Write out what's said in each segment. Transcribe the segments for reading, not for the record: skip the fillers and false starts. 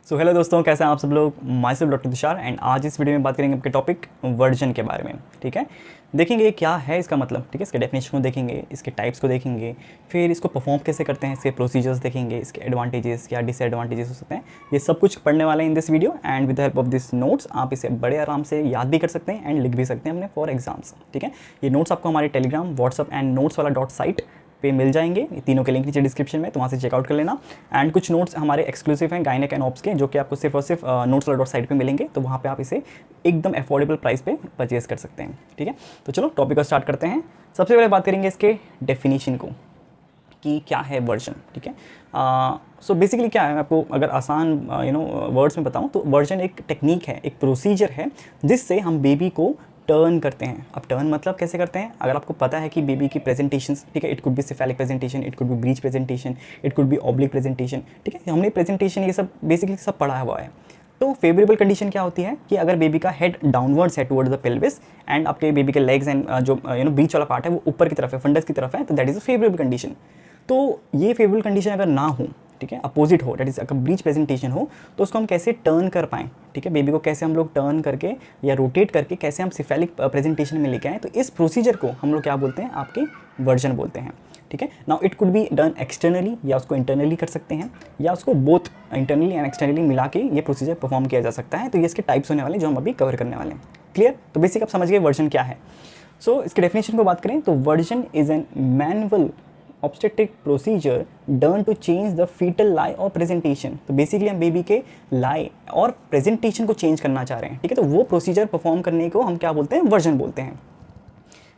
So hello दोस्तों, कैसे हैं आप सब लोग। My self doctor Tushar and आज इस वीडियो में बात करेंगे आपके टॉपिक वर्जन के बारे में। ठीक है, देखेंगे क्या है इसका मतलब, ठीक है, इसके डेफिनेशन को देखेंगे, इसके टाइप्स को देखेंगे, फिर इसको परफॉर्म कैसे करते हैं, इसके प्रोसीजर्स देखेंगे, इसके एडवांटेजेस क्या डिसएडवांटेजेस हो सकते हैं, ये सब कुछ पढ़ने वाले हैं in this video. And with the help of this notes आप इसे बड़े आराम से याद भी कर सकते हैं एंड लिख भी सकते हैं अपने फॉर एग्जाम्स। ठीक है, ये नोट्स आपको हमारे टेलीग्राम, व्हाट्सअप एंड नोट्स वाला डॉट साइट पे मिल जाएंगे। ये तीनों के लिंक नीचे डिस्क्रिप्शन में, तो वहाँ से चेकआउट कर लेना। एंड कुछ नोट्स हमारे एक्सक्लूसिव हैं गायनेक एंड ऑप्स के, जो कि आपको सिर्फ और सिर्फ नोट्स वाला डॉट साइट पे मिलेंगे, तो वहाँ पे आप इसे एकदम अफोर्डेबल प्राइस पे परचेज कर सकते हैं। ठीक है, तो चलो टॉपिक को स्टार्ट करते हैं। सबसे पहले बात करेंगे इसके डेफिनेशन को कि क्या है वर्जन। ठीक है, सो बेसिकली क्या है, मैं आपको अगर आसान वर्ड्स में बताऊँ तो वर्जन एक टेक्निक है, एक प्रोसीजर है जिससे हम बेबी को टर्न करते हैं। अब टर्न मतलब कैसे करते हैं, अगर आपको पता है कि बेबी की प्रेजेंटेशंस, ठीक है, it could be cephalic presentation, it could be breech presentation, it could be oblique presentation. ठीक है, हमने प्रेजेंटेशन ये सब बेसिकली सब पढ़ा हुआ है। तो फेवरेबल कंडीशन क्या होती है कि अगर बेबी का हेड डाउनवर्ड्स है टुवर्ड्स द पेल्विस एंड आपके बेबी के लेग्स एंड जो बीच वाला पार्ट है वो ऊपर की तरफ है, फंडस की तरफ है, तो that is a favourable condition. तो ये फेवरेबल कंडीशन अगर ना हो, ठीक है, अपोजिट हो, दैट इज अगर ब्रीच प्रेजेंटेशन हो, तो उसको हम कैसे टर्न कर पाएँ। ठीक है, बेबी को कैसे हम लोग टर्न करके या रोटेट करके कैसे हम सिफेलिक प्रेजेंटेशन में लेके आएँ, तो इस प्रोसीजर को हम लोग क्या बोलते हैं, आपके वर्जन बोलते हैं। ठीक है, now it could be done externally, या उसको इंटरनली कर सकते हैं, या उसको बोथ इंटरनली एंड एक्सटर्नली मिला के ये प्रोसीजर परफॉर्म किया जा सकता है। तो ये इसके टाइप्स होने वाले जो हम अभी कवर करने वाले हैं। क्लियर, तो बेसिक आप समझ गए वर्जन क्या है। सो इसके डेफिनेशन को बात करें तो version is an manual obstetric procedure done to change the fetal lie और प्रेजेंटेशन। तो बेसिकली हम बेबी के लाई और प्रेजेंटेशन को चेंज करना चाह रहे हैं। ठीक है, तो वो प्रोसीजर परफॉर्म करने को हम क्या बोलते हैं, वर्जन बोलते हैं।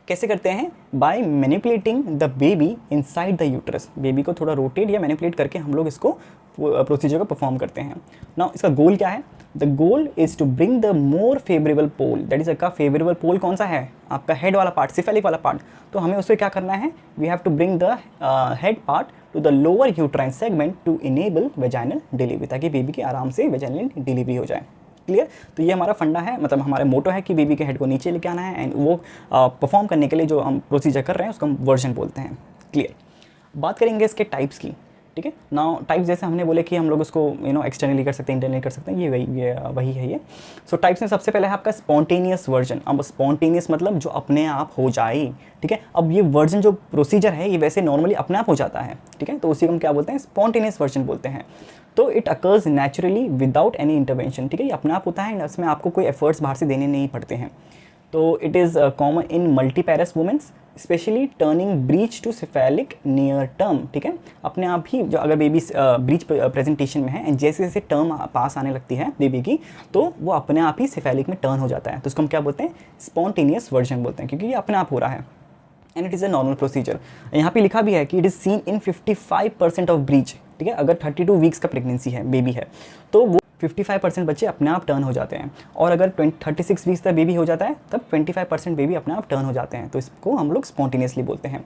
कैसे करते हैं, by manipulating the baby inside the uterus. Baby को थोड़ा रोटेट या मैनिपुलेट करके हम लोग इसको प्रोसीजर को परफॉर्म करते हैं। नाउ इसका गोल क्या है, the goal is to bring the more favourable pole, that is का फेवरेबल पोल कौन सा है, आपका हेड वाला पार्ट, सिफेलिक वाला पार्ट। तो हमें उससे क्या करना है, we have to bring the head part to the lower uterine segment to enable vaginal delivery, ताकि बेबी की आराम से वेजाइनल डिलीवरी हो जाए। क्लियर, तो ये हमारा फंडा है, मतलब हमारा मोटो है कि बेबी के हेड को नीचे लेके आना है एंड वो परफॉर्म करने के लिए जो हम प्रोसीजर कर रहे हैं उसको हम वर्जन बोलते हैं। क्लियर, बात करेंगे इसके टाइप्स की। ठीक है, नाउ टाइप्स जैसे हमने बोले कि हम लोग उसको एक्सटर्नली कर सकते हैं, इंटरनली कर सकते हैं, ये वही है ये। सो टाइप्स में सबसे पहले है आपका स्पॉन्टेनियस वर्जन। अब स्पॉन्टेनियस मतलब जो अपने आप हो जाए। ठीक है, अब ये वर्जन जो प्रोसीजर है ये वैसे नॉर्मली अपने आप हो जाता है। ठीक है, तो उसी को हम क्या बोलते हैं, स्पॉन्टेनियस वर्जन बोलते हैं। तो it occurs naturally without any intervention. ठीक है, ये अपने आप होता है, इसमें आपको कोई एफर्ट्स बाहर से देने नहीं पड़ते हैं। तो it is common in multiparous womens, specially turning breech to cephalic near term. ठीक है, अपने आप ही जो अगर बेबी ब्रीच प्रेजेंटेशन में है एंड जैसे जैसे टर्म पास आने लगती है बेबी की, तो वो अपने आप ही सिफेलिक में टर्न हो जाता है। तो उसको हम क्या बोलते हैं, स्पॉन्टेनियस वर्जन बोलते हैं, क्योंकि ये अपने आप हो रहा है and it is a normal procedure. यहाँ पे लिखा भी है कि it is seen in 55% of breach. ठीक है, अगर 32 वीक्स का प्रेगनेंसी है, बेबी है, तो वो 55% बच्चे अपने आप टर्न हो जाते हैं, और अगर 36 वीक्स तक बेबी हो जाता है तब 25% बेबी अपने आप टर्न हो जाते हैं। तो इसको हम लोग स्पॉन्टेनियसली बोलते हैं।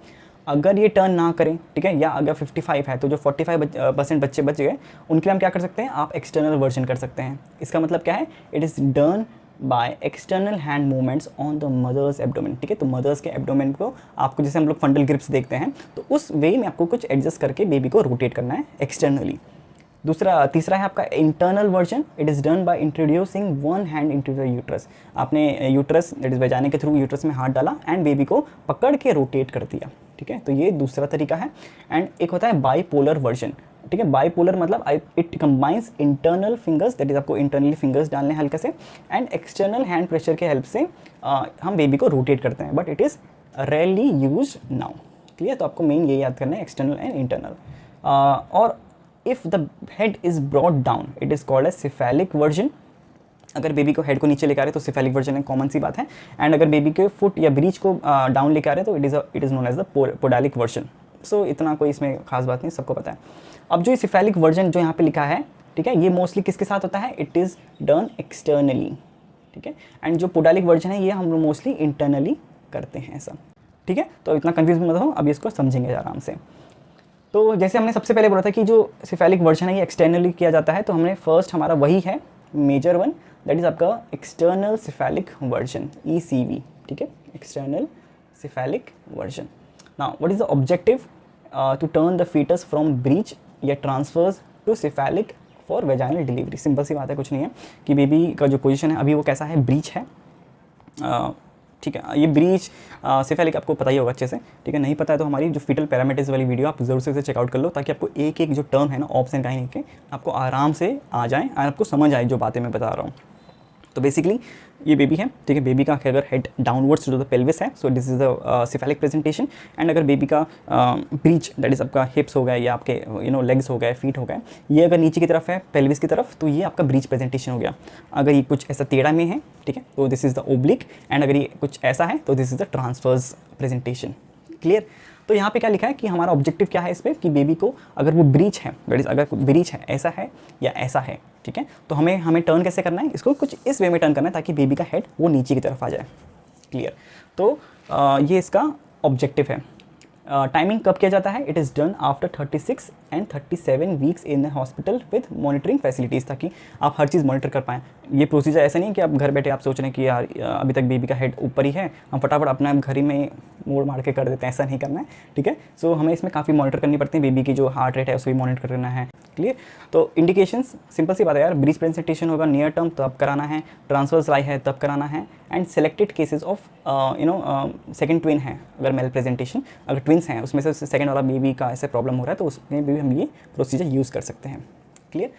अगर ये टर्न ना करें, ठीक है, या अगर 55 है तो जो 45% बच्चे बच गए उनके लिए हम क्या कर सकते हैं, आप एक्सटर्नल वर्जन कर सकते हैं। इसका मतलब क्या है, it is done by external hand movements on the mother's abdomen. ठीक है, तो मदर्स के एब्डोमेन को आपको, जैसे हम लोग फंडल ग्रिप्स देखते हैं, तो उस वे में आपको कुछ एडजस्ट करके बेबी को रोटेट करना है एक्सटर्नली। तीसरा है आपका internal version. It is done by introducing one hand into the uterus. आपने यूट्रस, दैट इज वेजाइना के थ्रू यूट्रस में हाथ डाला एंड बेबी को पकड़ के रोटेट कर दिया। ठीक है, तो ये दूसरा तरीका है। एंड एक होता है बाईपोलर वर्जन। ठीक है, बाईपोलर मतलब it combines internal fingers, that is आपको इंटरनली फिंगर्स डालने हल्के से, एंड एक्सटर्नल हैंड प्रेशर के हेल्प से हम बेबी को रोटेट करते हैं, but it is rarely use now. Clear, तो आपको मेन ये याद करना है, एक्सटर्नल एंड इंटरनल। और if the head is brought down, it is called as cephalic version. अगर बेबी को हेड को नीचे लेकर आ रहे तो सिफेलिक वर्जन है, कॉमन सी बात है। एंड अगर बेबी के फुट या ब्रीच को डाउन लेकर आ रहे तो it is known as the podalic version. So इतना कोई इसमें खास बात नहीं, सबको पता है। अब जो ये सिफेलिक वर्जन जो यहाँ पे लिखा है, ठीक है, ये मोस्टली किसके साथ होता है, इट इज़ डन एक्सटर्नली। ठीक है, एंड जो पोडालिक वर्जन है ये हम लोग मोस्टली इंटरनली करते हैं ऐसा। ठीक है, तो इतना कन्फ्यूज मत हो, अब इसको समझेंगे आराम से। तो जैसे हमने सबसे पहले बोला था कि जो सिफेलिक वर्जन है ये एक्सटर्नली किया जाता है, तो हमने फर्स्ट हमारा वही है मेजर वन, दैट इज़ आपका एक्सटर्नल सिफेलिक वर्जन, ECV। ठीक है, external cephalic version. Now what is the objective, to turn the fetus from breech या transverse to cephalic for vaginal delivery. Simple सी बात है, कुछ नहीं है कि बेबी का जो पोजीशन है अभी वो कैसा है, ब्रीच है। ठीक है, ये ब्रीच सेफेलिक आपको पता ही होगा अच्छे से, ठीक है। नहीं पता है तो हमारी जो फीटल पैरामीटर्स वाली वीडियो आप ज़रूर से चेकआउट कर लो, ताकि आपको एक एक जो टर्म है ना, ऑप्शन कहीं के आपको आराम से आ जाए और आपको समझ आए जो बातें मैं बता रहा हूँ। तो बेसिकली ये बेबी है, ठीक है। बेबी का अगर head downwards to the pelvis है, so this is the cephalic presentation. And अगर बेबी का ब्रीच दैट इज आपका हिप्स हो गया या आपके लेग्स हो गए, फीट हो गए, ये अगर नीचे की तरफ है पेल्विस की तरफ, तो ये आपका ब्रीच प्रेजेंटेशन हो गया। अगर ये कुछ ऐसा टेढ़ा में है, ठीक है, तो this is the oblique. And अगर ये कुछ ऐसा है तो this is the transverse presentation. Clear. तो यहाँ पे क्या लिखा है कि हमारा ऑब्जेक्टिव क्या है इस पर, कि बेबी को अगर वो ब्रीच है, दैट इज अगर ब्रीच है, ऐसा है या ऐसा है, ठीक है, तो हमें टर्न कैसे करना है, इसको कुछ इस वे में टर्न करना है ताकि बेबी का हेड वो नीचे की तरफ आ जाए। क्लियर। तो ये इसका ऑब्जेक्टिव है। टाइमिंग कब किया जाता है, it is done after 36 and 37 weeks in the hospital with monitoring facilities, ताकि आप हर चीज़ मॉनिटर कर पाएँ। ये प्रोसीजर ऐसा नहीं है कि आप घर बैठे आप सोच रहे हैं कि यार अभी तक बेबी का हेड ऊपर ही है, हम फटाफट अपना घर ही में मोड़ मार के कर देते हैं, ऐसा नहीं करना है, ठीक है। सो हमें इसमें काफ़ी मॉनिटर करनी पड़ती है, बेबी की जो हार्ट रेट है उसको भी मॉनिटर करना है। क्लियर। तो इंडिकेशंस सिंपल सी बात है यार, ब्रीच प्रेजेंटेशन होगा नियर टर्म तब कराना है, ट्रांसवर्स लाई है तब कराना है, and selected cases of second twin है, अगर मेल प्रेजेंटेशन, अगर ट्विन्स हैं उसमें से सेकंड वाला बेबी का ऐसे प्रॉब्लम हो रहा है तो उसमें भी हम ये प्रोसीजर यूज़ कर सकते हैं। क्लियर।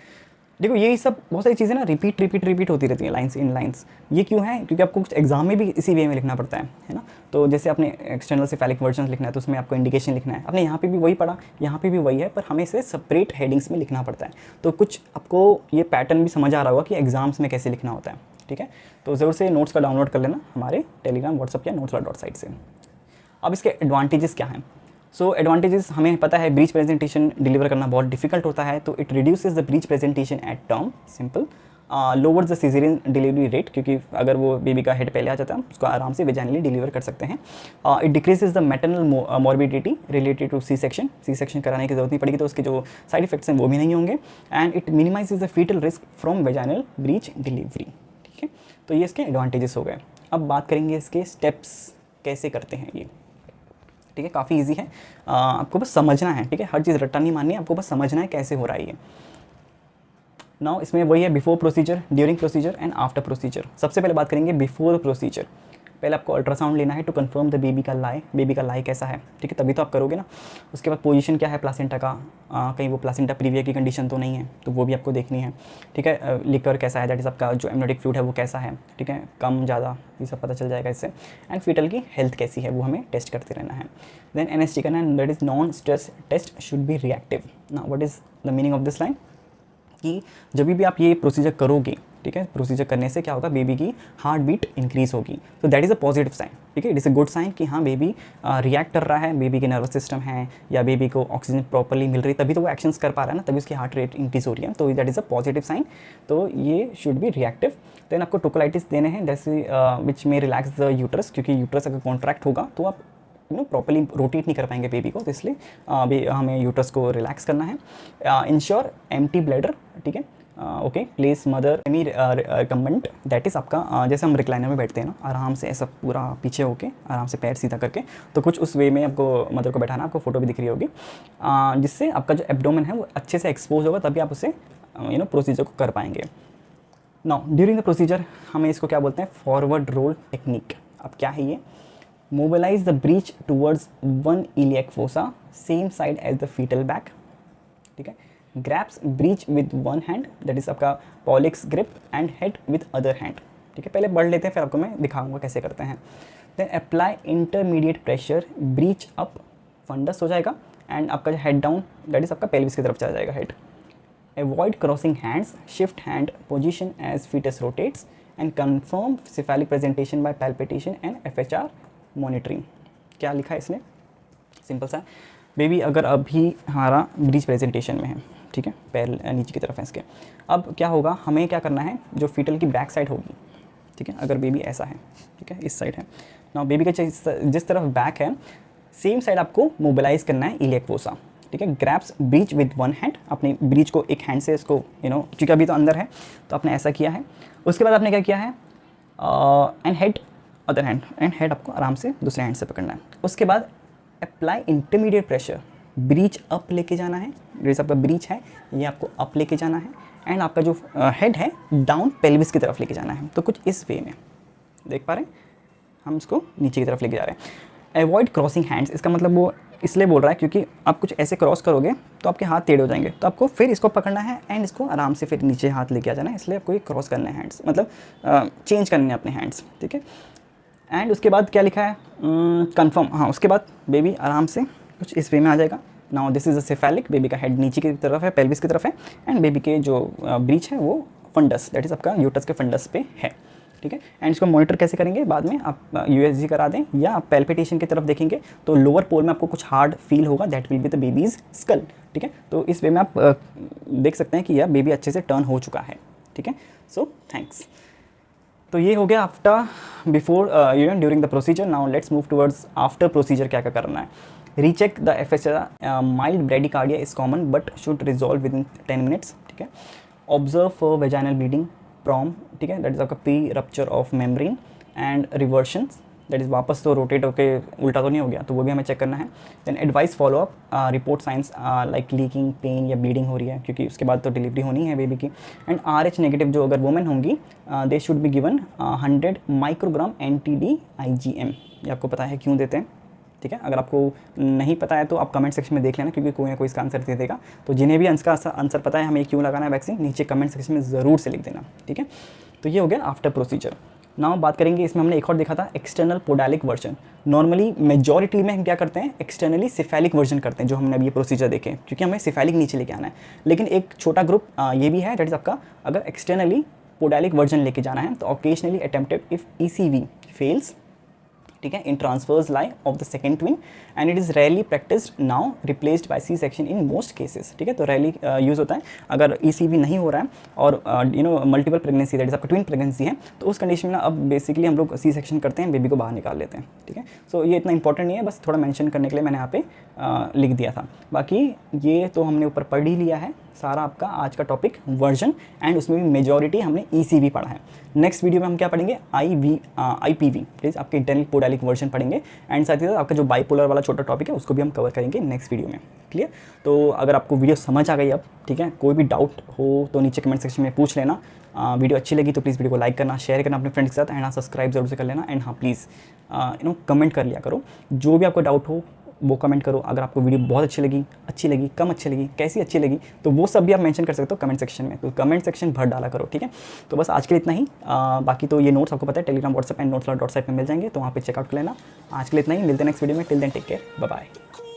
देखो यही सब बहुत सारी चीज़ें ना रिपीट होती रहती हैं, लाइंस इन लाइंस। ये क्यों है, क्योंकि आपको कुछ एग्जाम में भी इसी वे में लिखना पड़ता है ना। तो जैसे आपने एक्सटर्नल सेफेलिक वर्जन लिखना है तो उसमें आपको इंडिकेशन लिखना है, आपने यहाँ पे भी वही पढ़ा, यहाँ पे भी वही है, पर हमें इसे सेपरेट हेडिंग्स में लिखना पड़ता है। तो कुछ आपको ये पैटर्न भी समझ आ रहा होगा कि एग्जाम्स में कैसे लिखना होता है, ठीक है। तो ज़रूर से नोट्स का डाउनलोड कर लेना हमारे टेलीग्राम, व्हाट्सअप या notes.site से। अब इसके एडवांटेजेस क्या हैं। सो एडवांटेजेस हमें पता है, ब्रीच प्रेजेंटेशन डिलीवर करना बहुत डिफिकल्ट होता है, तो it reduces the breech presentation at term, simple. Lowers the caesarean delivery rate, क्योंकि अगर वो बेबी का हेड पहले आ जाता है उसको आराम से वेजाइनली डिलीवर कर सकते हैं। It decreases the maternal morbidity related to C section कराने की जरूरत नहीं पड़ेगी, तो उसके जो साइड इफेक्ट्स हैं वो भी नहीं होंगे। And it minimises the fetal risk from vaginal breech delivery, ठीक है। तो ये इसके एडवांटेजेस हो गए। अब बात करेंगे इसके स्टेप्स कैसे करते हैं ये, ठीक है। काफ़ी इजी है, आपको बस समझना है, ठीक है। हर चीज़ रट्टा नहीं माननी है, आपको बस समझना है कैसे हो रहा है ये। नाउ इसमें वही है, before procedure, during procedure and after procedure. सबसे पहले बात करेंगे बिफोर प्रोसीजर। पहले आपको अल्ट्रासाउंड लेना है टू कंफर्म द बेबी का लाई कैसा है, ठीक है, तभी तो आप करोगे ना। उसके बाद पोजीशन क्या है प्लासेंटा का, कहीं वो प्लासेंटा प्रीविया की कंडीशन तो नहीं है, तो वो भी आपको देखनी है, ठीक है। लिकर कैसा है, दैट इज़ आपका जो एमनियोटिक फ्लूइड है वो कैसा है, ठीक है, कम ज़्यादा ये सब पता चल जाएगा इससे। एंड फीटल की हेल्थ कैसी है वो हमें टेस्ट करते रहना है। देन एनएसटी करना है, that is non stress test should be reactive. Now what is the meaning of this line, कि जब भी आप ये प्रोसीजर करोगे, ठीक है, प्रोसीजर करने से क्या होगा, बेबी की हार्ट बीट इंक्रीज होगी, तो that is a positive sign, ठीक है। It is a good sign कि हाँ बेबी रिएक्ट कर रहा है, बेबी के नर्वस सिस्टम है या बेबी को ऑक्सीजन प्रॉपर्ली मिल रही है, तभी तो वो एक्शंस कर पा रहा है ना, तभी उसकी हार्ट रेट इंक्रीज हो रही है, तो that is a positive sign. तो ये शुड बी रिएक्टिव। देन आपको टोकोलाइटिस देने हैं, जैसे विच में रिलैक्स द यूट्रस, क्योंकि यूट्रस अगर कॉन्ट्रैक्ट होगा तो आप प्रॉपर्ली रोटेट नहीं कर पाएंगे बेबी को, तो इसलिए हमें यूट्रस को रिलैक्स करना है। इंश्योर एम्प्टी ब्लैडर, ठीक है। Okay, place mother semi recumbent, that is आपका जैसे हम रिक्लाइनर में बैठते हैं ना, आराम से ऐसा पूरा पीछे होके आराम से पैर सीधा करके, तो कुछ उस वे में आपको मदर को बैठाना, आपको फोटो भी दिख रही होगी, जिससे आपका जो एब्डोमेन है वो अच्छे से एक्सपोज होगा, तभी आप उसे प्रोसीजर को कर पाएंगे। नाउ ड्यूरिंग द प्रोसीजर हम इसको क्या बोलते हैं, फॉरवर्ड रोल टेक्निक। अब क्या है ये, mobilise the breech towards one iliac fossa same side as the fetal back, ठीक है। Grasps breech with one hand, that is आपका Pawlik's grip, and head with other hand, ठीक है। पहले बढ़ लेते हैं फिर आपको मैं दिखाऊंगा कैसे करते हैं। Then apply intermediate pressure, breech up fundus हो जाएगा, एंड आपका जो हेड डाउन, दैट इज आपका पेल्विस की तरफ चला जाएगा head. Avoid crossing hands, shift hand position as fetus rotates, and confirm cephalic presentation by palpitation and FHR monitoring. क्या लिखा है इसने, सिंपल सा, बेबी अगर अभी हमारा ब्रीच प्रेजेंटेशन में है, ठीक है, पैर नीचे की तरफ है इसके, अब क्या होगा, हमें क्या करना है, जो फीटल की बैक साइड होगी, ठीक है, अगर बेबी ऐसा है, ठीक है, इस साइड है ना, बेबी का जिस तरफ बैक है सेम साइड आपको मोबिलाइज करना है इलियक फोसा, ठीक है। Grasps breech with one hand, अपने ब्रीच को एक हैंड से इसको क्योंकि अभी तो अंदर है तो आपने ऐसा किया है। उसके बाद आपने क्या किया है, and head other hand, and head आपको आराम से दूसरे हैंड से पकड़ना है। उसके बाद apply intermediate pressure, breech up लेके जाना है, जैसे आपका ब्रीच है ये आपको अप लेके जाना है, एंड आपका जो हेड है डाउन पेल्विस की तरफ लेके जाना है। तो कुछ इस वे में देख पा रहे हैं, हम इसको नीचे की तरफ लेके जा रहे हैं। अवॉइड क्रॉसिंग हैंड्स, इसका मतलब वो इसलिए बोल रहा है क्योंकि आप कुछ ऐसे क्रॉस करोगे तो आपके हाथ टेढ़े हो जाएंगे, तो आपको फिर इसको पकड़ना है एंड इसको आराम से फिर नीचे हाथ लेके आ जाना है, इसलिए आपको ये क्रॉस करने हैं हैंड्स, मतलब चेंज करने हैं अपने हैंड्स, ठीक है। एंड उसके बाद क्या लिखा है, कंफर्म, हाँ उसके बाद बेबी आराम से कुछ इस वे में आ जाएगा। Now this is a cephalic, baby का हेड नीचे की तरफ है, पेल्विस की तरफ है, एंड बेबी के जो ब्रीच है वो फंडस, दैट इज़ आपका यूटस के फंडस पे है, ठीक है। एंड इसको मॉनिटर कैसे करेंगे बाद में, आप यूएसजी करा दें या आप पैल्पिटेशन की तरफ देखेंगे तो लोअर पोल में आपको कुछ हार्ड फील होगा, that will be the baby's skull, ठीक है। तो इस वे में आप देख सकते हैं कि यह बेबी अच्छे से टर्न हो चुका है, ठीक है। So thanks. तो ये हो गया after before during the procedure. Now let's move towards after procedure, क्या क्या करना है। Recheck the FSR, mild bradycardia is common but should resolve within 10 minutes, ठीक है। Observe for vaginal bleeding PROM, ठीक है, दैट इज आपका pre rupture of membrane and reversions, that is वापस तो रोटेट होकर उल्टा तो नहीं हो गया, तो वो भी हमें चेक करना है। Then advice follow up, report signs like leaking, pain या ब्लीडिंग हो रही है क्योंकि उसके बाद तो डिलीवरी होनी है बेबी की। एंड RH नेगेटिव जो अगर वुमेन होंगी they should be given 100 microgram NTD IgM। ये आपको पता है क्यों देते हैं, ठीक है। अगर आपको नहीं पता है तो आप कमेंट सेक्शन में देख लेना क्योंकि कोई ना कोई इसका आंसर दे देगा। तो जिन्हें भी आंसर पता है हमें क्यों लगाना है वैक्सीन, नीचे कमेंट सेक्शन में ज़रूर से लिख देना, ठीक है। तो ये हो गया आफ्टर प्रोसीजर। नाउ बात करेंगे, इसमें हमने एक और देखा था एक्सटर्नल पोडालिक वर्जन। नॉर्मली मेजॉरिटी में हम क्या करते हैं, एक्सटर्नली सिफेलिक वर्जन करते हैं, जो हमने अभी ये प्रोसीजर देखे, क्योंकि हमें सिफेलिक नीचे लेके आना है। लेकिन एक छोटा ग्रुप ये भी है, दैट इज़ आपका अगर एक्सटर्नली पोडालिक वर्जन लेके जाना है तो occasionally attempted if ECV fails, ठीक है, in transverse lie of the second twin and it is rarely practised now replaced by C-section in most cases, ठीक है। तो रेयरली यूज़ होता है अगर ECV नहीं हो रहा है और मल्टीपल प्रेगनेंसी, दैट इज़ आपका ट्विन प्रेगनेंसी है, तो उस कंडीशन में ना अब बेसिकली हम लोग C-सेक्शन करते हैं, बेबी को बाहर निकाल लेते हैं, ठीक है। सो ये इतना इंपॉर्टेंट नहीं है, बस थोड़ा मेंशन करने के लिए मैंने यहाँ पे लिख दिया था। बाकी ये तो हमने ऊपर पढ़ ही लिया है सारा आपका आज का टॉपिक वर्जन, एंड उसमें भी मेजॉरिटी हमने ECV पढ़ा है। नेक्स्ट वीडियो में हम क्या पढ़ेंगे, IPV, प्लीज़ आपके इंटरनल पोडालिक वर्जन पढ़ेंगे, एंड साथ ही साथ आपका जो बाइपोलर वाला छोटा टॉपिक है उसको भी हम कवर करेंगे नेक्स्ट वीडियो में, क्लियर। तो अगर आपको वीडियो समझ आ गई अब, ठीक है, कोई भी डाउट हो तो नीचे कमेंट सेक्शन में पूछ लेना। वीडियो अच्छी लगी तो प्लीज़ वीडियो को लाइक करना, शेयर करना अपने फ्रेंड्स के साथ, एंड हाँ सब्सक्राइब जरूर से कर लेना। एंड हाँ प्लीज़ कमेंट कर लिया करो, जो भी आपको डाउट हो वो कमेंट करो। अगर आपको वीडियो बहुत अच्छी लगी, कम अच्छी लगी, कैसी अच्छी लगी, तो वो सब भी आप मेंशन कर सकते हो कमेंट सेक्शन में, तो कमेंट सेक्शन भर डाला करो, ठीक है। तो बस आज के लिए इतना ही। बाकी तो ये नोट्स आपको पता है टेलीग्राम, व्हाट्सएप एंड नोट्स.site में मिल जाएंगे, तो वहाँ पे चेकआउट कर लेना। आज के लिए इतना ही, मिलते हैं नेक्स्ट वीडियो में। Till then take care, bye bye.